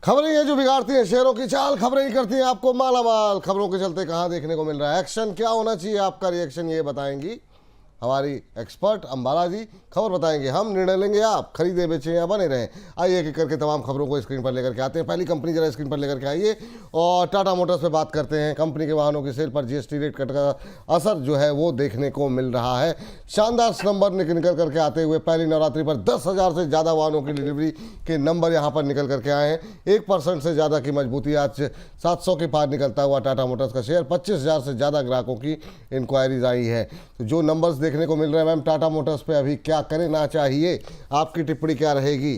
खबरें ये जो बिगाड़ती हैं शेयरों की चाल, खबरें ही करती हैं आपको मालामाल। खबरों के चलते कहां देखने को मिल रहा है एक्शन, क्या होना चाहिए आपका रिएक्शन, ये बताएंगी हमारी एक्सपर्ट अंबाला जी। खबर बताएंगे हम, निर्णय लेंगे आप, खरीदे बेचें या बने रहें। आइए एक करके तमाम खबरों को स्क्रीन पर लेकर के आते हैं। पहली कंपनी जरा स्क्रीन पर लेकर के आइए और टाटा मोटर्स पे बात करते हैं। कंपनी के वाहनों की सेल पर जीएसटी रेट कट का असर जो है वो देखने को मिल रहा है। शानदार नंबर निकल करके आते हुए पहली नवरात्रि पर 10,000 से ज़्यादा वाहनों की डिलीवरी के नंबर यहाँ पर निकल करके आए हैं। 1% से ज़्यादा की मजबूती, आज 700 के पार निकलता हुआ टाटा मोटर्स का शेयर। 25,000 से ज़्यादा ग्राहकों की इंक्वायरीज आई है। तो जो नंबर्स देखने को मिल रहे हैं मैम, टाटा मोटर्स पे अभी क्या करना चाहिए, आपकी टिप्पणी क्या रहेगी?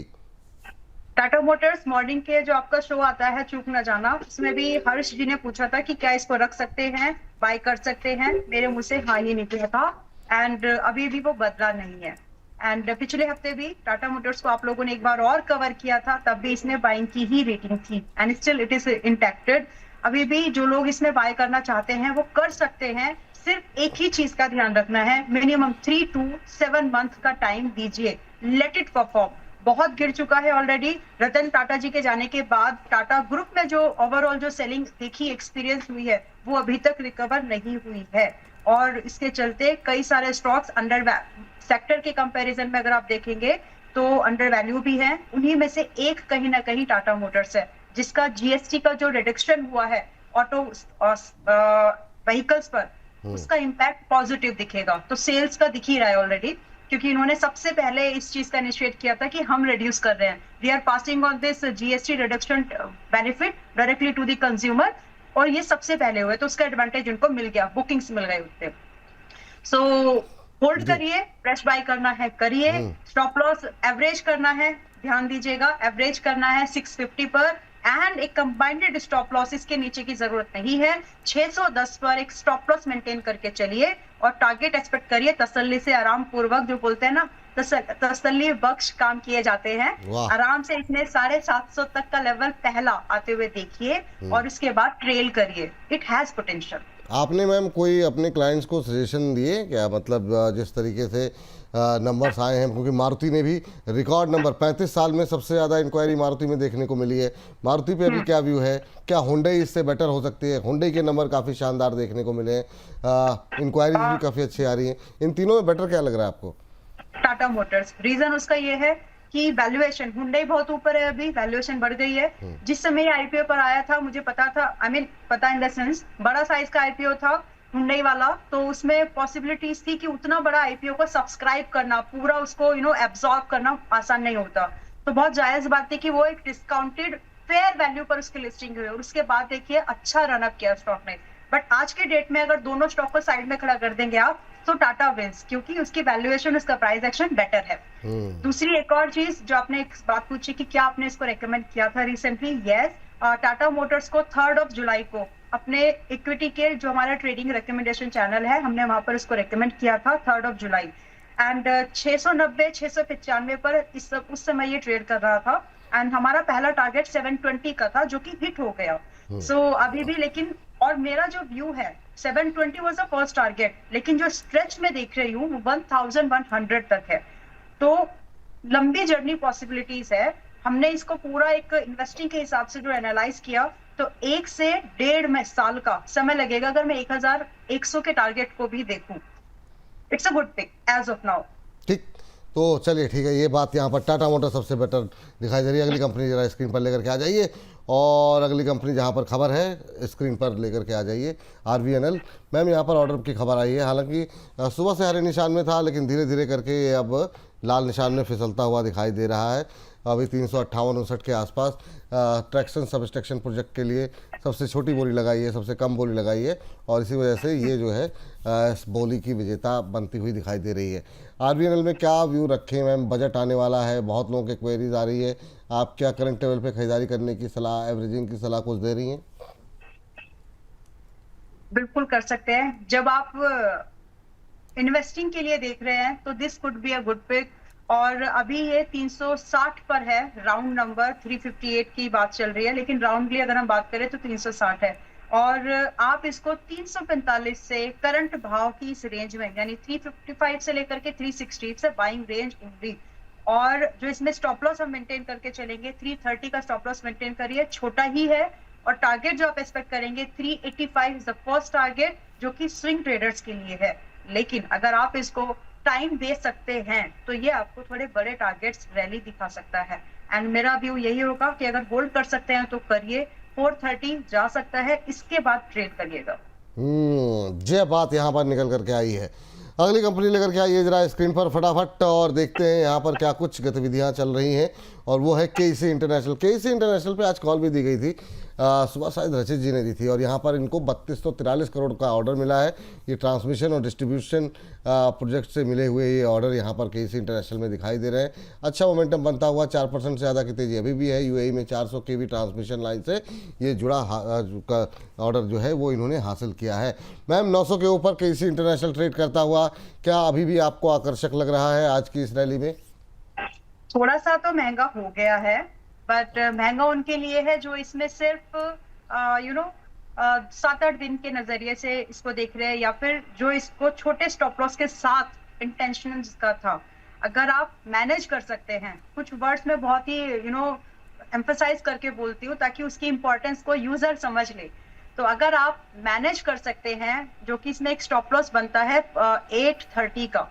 टाटा मोटर्स मॉर्निंग के जो आपका शो आता है चूक न जाना, उसमें भी हर्ष जी ने पूछा था कि क्या इसको रख सकते हैं, बाय कर सकते हैं। मेरे मुंह से हाँ ही निकला था एंड अभी भी वो बदला नहीं है। एंड पिछले हफ्ते भी टाटा मोटर्स को आप लोगों ने एक बार और कवर किया था, तब भी इसने बाइंग की ही रेटिंग थी एंड स्टिल इट इज इंटैक्टेड। अभी भी जो लोग इसमें बाय करना चाहते हैं वो कर सकते हैं। सिर्फ एक ही चीज का ध्यान रखना है, मिनिमम 3 to 7 मंथ का टाइम दीजिए, लेट इट परफॉर्म। बहुत गिर चुका है ऑलरेडी। रतन टाटा जी के जाने के बाद टाटा ग्रुप में जो ओवरऑल जो सेलिंग देखी, एक्सपीरियंस हुई है, वो अभी तक रिकवर नहीं हुई है और इसके चलते कई सारे स्टॉक्स अंडर सेक्टर के कंपैरिजन में अगर आप देखेंगे तो अंडर वैल्यू भी है। उन्हीं में से एक कहीं ना कहीं टाटा मोटर्स है, जिसका जीएसटी का जो रिडक्शन हुआ है ऑटो व्हीकल्स पर, उसका इम्पैक्ट पॉजिटिव दिखेगा। तो सेल्स का दिख ही रहा है ऑलरेडी, क्योंकि इन्होंने सबसे पहले इस चीज का इनिशिएट किया था कि हम रिड्यूस कर रहे हैं, we are passing on this GST reduction benefit directly to the consumer, और ये सबसे पहले हुए तो उसका एडवांटेज उनको मिल गया, बुकिंग्स मिल गए उससे। सो होल्ड करिए, फ्रेश बाय करना है करिए, स्टॉप लॉस एवरेज करना है, ध्यान दीजिएगा एवरेज करना है 650 पर एंड एक कंबाइंडेड स्टॉप लॉस इसके नीचे की जरूरत नहीं है। 610 पर एक स्टॉप लॉस मेंटेन करके चलिए और टारगेट एक्सपेक्ट करिए। तसल्ली से आराम पूर्वक, जो बोलते हैं ना तसल्ली बख्श काम किए जाते हैं, आराम से इसमें 750 तक का लेवल पहला आते हुए देखिए और उसके बाद ट्रेल करिए, इट हैज पोटेंशियल। आपने मैम कोई अपने क्लाइंट्स को सजेशन दिए क्या, मतलब जिस तरीके से नंबर्स आए हैं, क्योंकि मारुति ने भी रिकॉर्ड नंबर 35 साल में सबसे ज़्यादा इंक्वायरी मारुति में देखने को मिली है। मारुति पे अभी क्या व्यू है, क्या हुंडई इससे बेटर हो सकती है? हुंडई के नंबर काफ़ी शानदार देखने को मिले हैं, इंक्वायरीज भी काफ़ी अच्छी आ रही हैं। इन तीनों में बेटर क्या लग रहा है आपको? टाटा मोटर्स, रीजन उसका ये है कि वैल्यूएशन, हुंडई बहुत ऊपर है, अभी वैल्यूएशन बढ़ गई है। जिस समय आईपीओ पर आया था मुझे पता था, आई मीन पता इन द सेंस बड़ा साइज का आईपीओ था हुंडई वाला, तो उसमें पॉसिबिलिटीज थी कि उतना बड़ा आईपीओ को सब्सक्राइब करना, पूरा उसको एब्सॉर्ब करना आसान नहीं होता। तो बहुत जायज बात थी कि वो एक डिस्काउंटेड फेयर वैल्यू पर उसकी लिस्टिंग हुई और उसके बाद देखिए अच्छा रनअप किया स्टॉक ने। बट आज के डेट में अगर दोनों स्टॉक को साइड में खड़ा कर देंगे आप, तो टाटा विंस, क्योंकि उसकी वैल्यूएशन, उसका प्राइस एक्शन बेटर है। दूसरी एक और चीज जो आपने एक बात पूछी कि क्या आपने इसको रेकमेंड किया था रिसेंटली, यस, टाटा मोटर्स को 3 जुलाई को अपने इक्विटी के जो हमारा ट्रेडिंग रिकमेंडेशन चैनल है, हमने वहां पर इसको रेकमेंड किया था 3 जुलाई एंड 690 695 पर उस समय ये ट्रेड कर रहा था एंड हमारा पहला टारगेट 720 का था जो कि हिट हो गया। सो अभी भी, लेकिन और मेरा जो व्यू है 720 वाज द फर्स्ट टारगेट, लेकिन जो स्ट्रेच में देख रही हूँ 1100 तक है, तो लंबी जर्नी पॉसिबिलिटीज है। हमने इसको पूरा एक इन्वेस्टिंग के हिसाब से जो एनालाइज किया, तो 1 से 1.5 साल का समय लगेगा अगर मैं 1100 के टारगेट को भी देखूं। It's a good pick as of now. ठीक, तो चलिए ठीक है, ये बात यहाँ पर टाटा मोटर सबसे बेटर दिखाई दे रही है। अगली कंपनी जरा स्क्रीन पर लेकर के आ जाइए और अगली कंपनी जहाँ पर खबर है स्क्रीन पर लेकर के आ जाइए, RVNL। मैम यहाँ पर ऑर्डर की खबर आई है, हालांकि सुबह से हरे निशान में था लेकिन धीरे धीरे करके ये अब लाल निशान में फिसलता हुआ दिखाई दे रहा है। अभी 358-59 के आसपास ट्रैक्शन सबस्ट्रक्शन प्रोजेक्ट के लिए सबसे छोटी बोली लगाई है, सबसे कम बोली लगाई है और इसी वजह से ये जो है इस बोली की विजेता बनती हुई दिखाई दे रही है। RVNL में क्या व्यू रखें मैम, बजट आने वाला है, बहुत लोगों के क्वेरीज आ रही है, आप क्या करंट लेवल पे खरीदारी करने की सलाह, एवरेजिंग की सलाह कुछ दे रही हैं? बिल्कुल कर सकते हैं। जब आप इन्वेस्टिंग के लिए देख रहे हैं तो this could be a good pick, और अभी ये 360 पर है, राउंड नंबर 358 की बात चल रही है, लेकिन राउंडली अगर हम बात करें तो 360 है और आप इसको 345 से करंट भाव की इस रेंज में, यानी 355 से लेकर के 360 से बाइंग रेंज ओनली। और जो इसमें स्टॉप लॉस हम मेंटेन करके चलेंगे 330 का स्टॉप लॉस मेंटेन करिए, छोटा ही है। और टारगेट जो आप एक्सपेक्ट करेंगे 385 इज द फर्स्ट टारगेट, जो कि स्विंग ट्रेडर्स के लिए है। लेकिन अगर आप इसको टाइम दे सकते हैं तो ये आपको थोड़े बड़े टारगेट्स रैली दिखा सकता है। एंड मेरा व्यू यही होगा कि अगर होल्ड कर सकते हैं तो करिए, 430 जा सकता है, इसके बाद ट्रेड करिएगा। ये बात यहाँ पर निकल करके आई है। अगली कंपनी लेकर के आइए जरा स्क्रीन पर फटाफट, और देखते हैं यहाँ पर क्या कुछ गतिविधियाँ चल रही हैं। और वो है केईसी इंटरनेशनल। केईसी इंटरनेशनल पे आज कॉल भी दी गई थी, सुबह शायद रचित जी ने दी थी, और यहाँ पर इनको 3243 करोड़ का ऑर्डर मिला है। ये ट्रांसमिशन और डिस्ट्रीब्यूशन प्रोजेक्ट से मिले हुए ये ऑर्डर यहाँ पर केईसी इंटरनेशनल में दिखाई दे रहे हैं। अच्छा मोमेंटम बनता हुआ, 4% से ज़्यादा की तेज़ी अभी भी है। यूएई में 400 केवी ट्रांसमिशन लाइन से ये जुड़ा ऑर्डर जो है वो इन्होंने हासिल किया है। मैम, 900 के ऊपर केईसी इंटरनेशनल ट्रेड करता हुआ क्या अभी भी आपको आकर्षक लग रहा है आज की इस रैली में? थोड़ा सा तो महंगा हो गया है, बट महंगा उनके लिए है जो इसमें सिर्फ 7-8 दिन के नजरिए से इसको देख रहे हैं, या फिर जो इसको छोटे स्टॉप लॉस के साथ इंटेंशन का था। अगर आप मैनेज कर सकते हैं, कुछ वर्ड्स में बहुत ही एम्फसाइज करके बोलती हूँ ताकि उसकी इंपॉर्टेंस को यूजर समझ ले। तो अगर आप मैनेज कर सकते हैं, जो कि इसमें एक स्टॉप लॉस बनता है 830 का,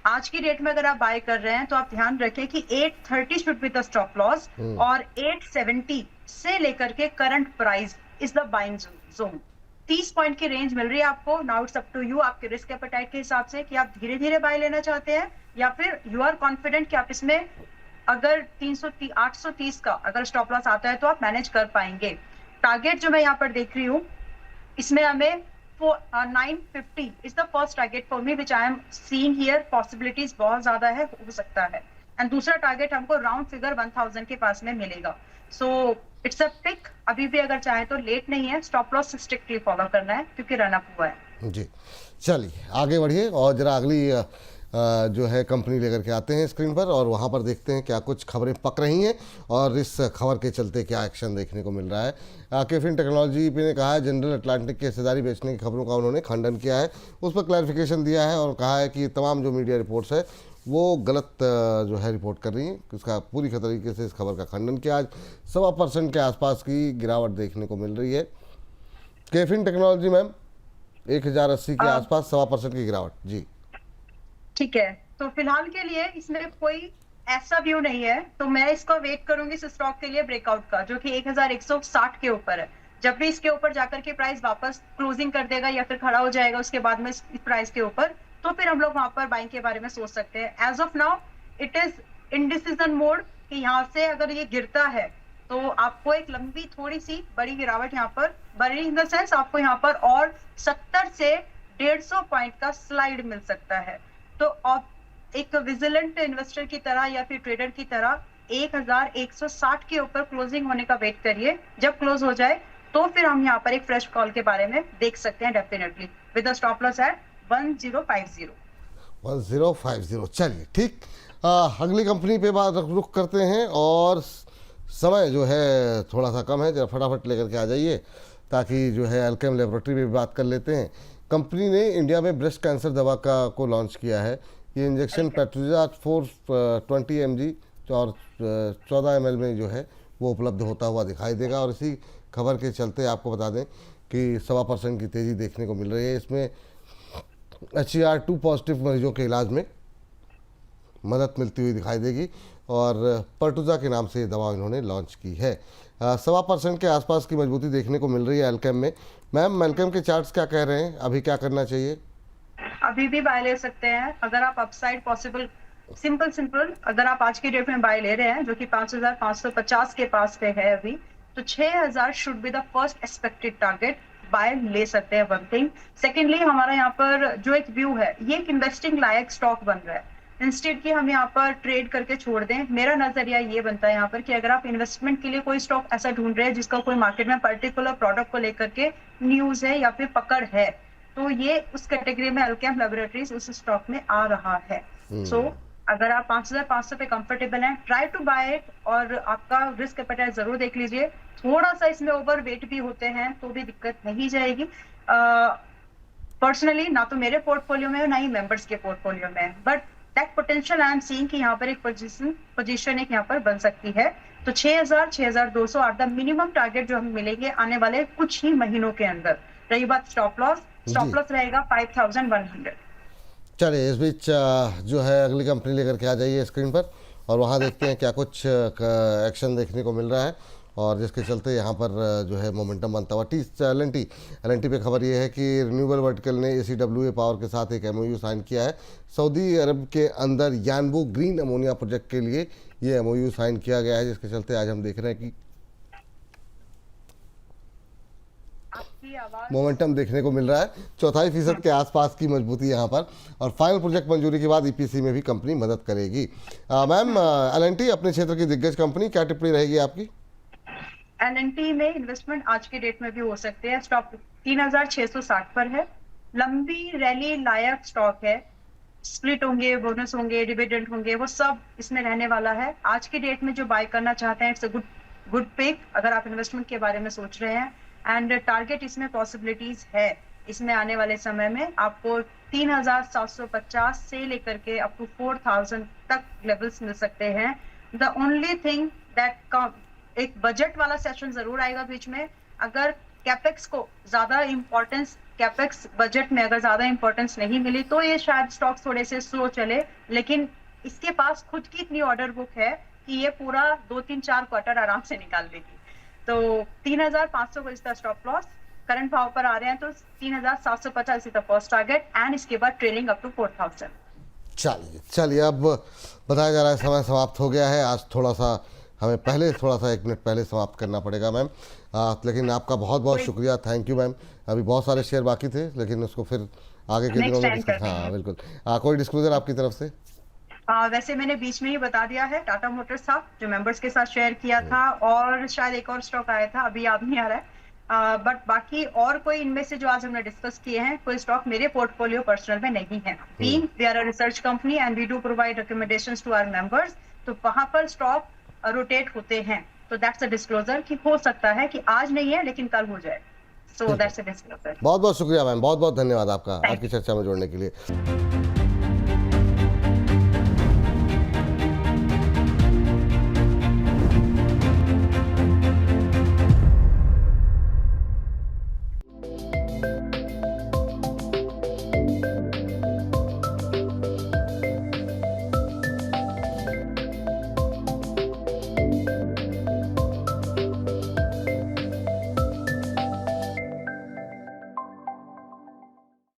आज की डेट में अगर आप बाय कर रहे हैं तो आप ध्यान रखें कि 830 should be the stop loss, और 870 से लेकर के current price is the buying zone. 30 point की रेंज मिल रही है आपको। Now it's up to you, आपके रिस्क एपेटाइट के हिसाब से, कि आप धीरे धीरे बाय लेना चाहते हैं या फिर यू आर कॉन्फिडेंट कि आप इसमें अगर 830 का अगर स्टॉप लॉस आता है तो आप मैनेज कर पाएंगे। टारगेट जो मैं यहाँ पर देख रही हूँ, इसमें हमें 950 is the first target for me which I am seeing here. Possibilities बहुत ज्यादा है, हो सकता है। एंड दूसरा टारगेट हमको राउंड फिगर 1000 के पास में मिलेगा। So it's a pick. अभी भी अगर चाहे तो लेट नहीं है, स्टॉप लॉस स्ट्रिक्टली फॉलो करना है क्योंकि रन अप हुआ है। जी, चलिए आगे बढ़िए और जरा अगली जो है कंपनी लेकर के आते हैं स्क्रीन पर, और वहाँ पर देखते हैं क्या कुछ खबरें पक रही हैं और इस खबर के चलते क्या एक्शन देखने को मिल रहा है। केफिन टेक्नोलॉजी ने कहा है जनरल अटलांटिक की हिस्सेदारी बेचने की खबरों का उन्होंने खंडन किया है, उस पर क्लैरिफिकेशन दिया है और कहा है कि तमाम जो मीडिया रिपोर्ट्स है वो गलत जो है रिपोर्ट कर रही हैं। इसका पूरी तरीके से इस खबर का खंडन किया। आज 1.25% के आसपास की गिरावट देखने को मिल रही है। केफिन टेक्नोलॉजी मैम 1080 के आसपास 1.25% की गिरावट। जी ठीक है, तो फिलहाल के लिए इसमें कोई ऐसा व्यू नहीं है, तो मैं इसको वेट करूंगी इस स्टॉक के लिए ब्रेकआउट का, जो कि 1160 के ऊपर है। जब भी इसके ऊपर जाकर के प्राइस वापस क्लोजिंग कर देगा या फिर खड़ा हो जाएगा उसके बाद में इस प्राइस के ऊपर, तो फिर हम लोग वहां पर बाइंग के बारे में सोच सकते हैं। As of now it is indecision mode, कि यहाँ से अगर ये गिरता है तो आपको एक लंबी थोड़ी सी बड़ी गिरावट यहाँ पर, बड़ी इन द सेंस आपको यहाँ पर और 70 से 150 पॉइंट का स्लाइड मिल सकता है। तो आप एक विजिलेंट इन्वेस्टर की तरह या फिर ट्रेडर की तरह 1160 के ऊपर क्लोजिंग होने का वेट करिए। जब क्लोज हो जाए तो फिर हम यहाँ पर एक फ्रेश कॉल के बारे में देख सकते हैं definitely, with stop loss at 1050। 1050। चलिए ठीक, अगली कंपनी पे बात रुख करते हैं, और समय जो है थोड़ा सा कम है, जरा फटाफट लेकर के आ जाइए ताकि जो है अल्केम लेबोरेटरी में भी बात कर लेते हैं। कंपनी ने इंडिया में ब्रेस्ट कैंसर दवा को लॉन्च किया है। ये इंजेक्शन पेट्रोजा 420 mg और 14 ml में जो है वो उपलब्ध होता हुआ दिखाई देगा। और इसी खबर के चलते आपको बता दें कि 1.25% की तेज़ी देखने को मिल रही है। इसमें HER2 पॉजिटिव मरीजों के इलाज में मदद मिलती हुई दिखाई देगी, और पर्टुजा के नाम से ये दवा इन्होंने लॉन्च की है। 1.25% के आसपास की मजबूती देखने को मिल रही है अल्केम में। मैम, अल्केम के चार्ट्स क्या कह रहे हैं, अभी क्या करना चाहिए? अभी भी बाय ले सकते हैं अगर आप अपसाइड पॉसिबल, सिंपल अगर आप आज की डेट में बाय ले रहे हैं जो कि 5550 के पास पे है अभी, तो 6000 should be the first expected target. Buy ले सकते हैं, वन थिंग। सेकेंडली, हमारा यहाँ पर जो एक व्यू है, ये एक इन्वेस्टिंग लायक स्टॉक बन रहा है। इंस्टेड कि हम यहाँ पर ट्रेड करके छोड़ दें, मेरा नजरिया ये बनता है यहाँ पर कि अगर आप इन्वेस्टमेंट के लिए कोई स्टॉक ऐसा ढूंढ रहे हैं जिसका कोई मार्केट में पर्टिकुलर प्रोडक्ट को लेकर के न्यूज है या फिर पकड़ है, तो ये उस कैटेगरी में अल्केम लैबोरेटरीज उस स्टॉक में आ रहा है। सो अगर आप 5500 पे कंफर्टेबल हैं, ट्राई टू बाय इट, और आपका रिस्क एपेटाइट जरूर देख लीजिए। थोड़ा सा इसमें ओवर वेट भी होते हैं तो भी दिक्कत नहीं जाएगी। पर्सनली ना तो मेरे पोर्टफोलियो में है ना ही मेंबर्स के पोर्टफोलियो में, but that potential I am seeing कि यहाँ पर एक पोजीशन एक यहाँ पर बन सकती है। तो 6000 6200 आर द मिनिमम टारगेट जो हमें मिलेंगे आने वाले कुछ ही महीनों के अंदर। रही बात स्टॉप लॉस रहेगा 5100। चलिए इस बीच जो है अगली कंपनी लेकर के आ जाइए स्क्रीन पर और वहाँ देखते हैं क्या कुछ एक्शन देखने को मिल रहा है और जिसके चलते यहाँ पर जो है मोमेंटम बनता हुआ एल&टी पे खबर ये है कि रिन्यूएबल वर्टिकल ने ACWA पावर के साथ एक MOU साइन किया है। सऊदी अरब के अंदर यानबू ग्रीन अमोनिया प्रोजेक्ट के लिए ये MOU साइन किया गया है, जिसके चलते आज हम देख रहे हैं कि मोमेंटम देखने को मिल रहा है। 4.5% के आसपास की मजबूती यहाँ पर और फाइनल प्रोजेक्ट मंजूरी के बाद EPC में भी कंपनी मदद करेगी। मैम एल&टी अपने क्षेत्र की दिग्गज कंपनी, क्या टिप्पणी रहेगी आपकी? एल&टी में इन्वेस्टमेंट आज के डेट में भी हो सकते हैं। स्टॉक 3660 पर है। लंबी रैली लायक स्टॉक है। स्प्लिट होंगे, बोनस होंगे, डिविडेंड होंगे, वो सब इसमें रहने वाला है। आज की डेट में जो बाय करना चाहते हैं इट्स अ गुड पिक अगर आप इन्वेस्टमेंट के बारे में सोच रहे हैं। एंड टारगेट इसमें पॉसिबिलिटीज है। इसमें आने वाले समय में आपको 3750 से लेकर के अप टू 4000 तक लेवल्स मिल सकते हैं। द ओनली थिंग दैट एक बजट वाला सेशन जरूर आएगा बीच में। अगर कैपेक्स को ज्यादा इंपॉर्टेंस, कैपेक्स बजट में अगर ज्यादा इंपॉर्टेंस नहीं मिली तो ये शायद स्टॉक्स थोड़े से स्लो चले, लेकिन इसके पास खुद की इतनी ऑर्डर बुक है कि ये पूरा 2-3-4 क्वार्टर आराम से निकाल देगी। तो 3500 को इसका स्टॉप लॉस, करंट भाव पर आ रहे हैं तो 3750 इसका फर्स्ट टारगेट एंड इसके बाद ट्रेलिंग अप टू 4000। चलिए अब बताया जा रहा है समय समाप्त हो गया है। आज थोड़ा सा हमें पहले 1 मिनट पहले समाप्त करना पड़ेगा मैम, लेकिन आपका बहुत बहुत शुक्रिया, थैंक यू मैम। अभी बहुत सारे शेयर बाकी थे लेकिन उसको फिर आगे के दिनों में डिस्कस, हाँ बिल्कुल। कोई डिस्क्लोजर आपकी तरफ से? वैसे मैंने बीच में ही बता दिया है, टाटा मोटर्स था जो मेंबर्स के साथ शेयर किया था और शायद एक और स्टॉक आया था, अभी याद नहीं आ रहा है। बट बाकी और कोई इनमें से जो आज हमने डिस्कस किए हैं कोई स्टॉक मेरे पोर्टफोलियो पर्सनल में नहीं है। We are a research company and we do provide recommendations to our members. तो वहां पर स्टॉक रोटेट होते हैं, तो दैट्स अ डिस्क्लोजर कि हो सकता है कि आज नहीं है लेकिन कल हो जाए। So that's a disclosure. बहुत बहुत शुक्रिया मैम, बहुत बहुत धन्यवाद आपका आज की चर्चा में जोड़ने के लिए।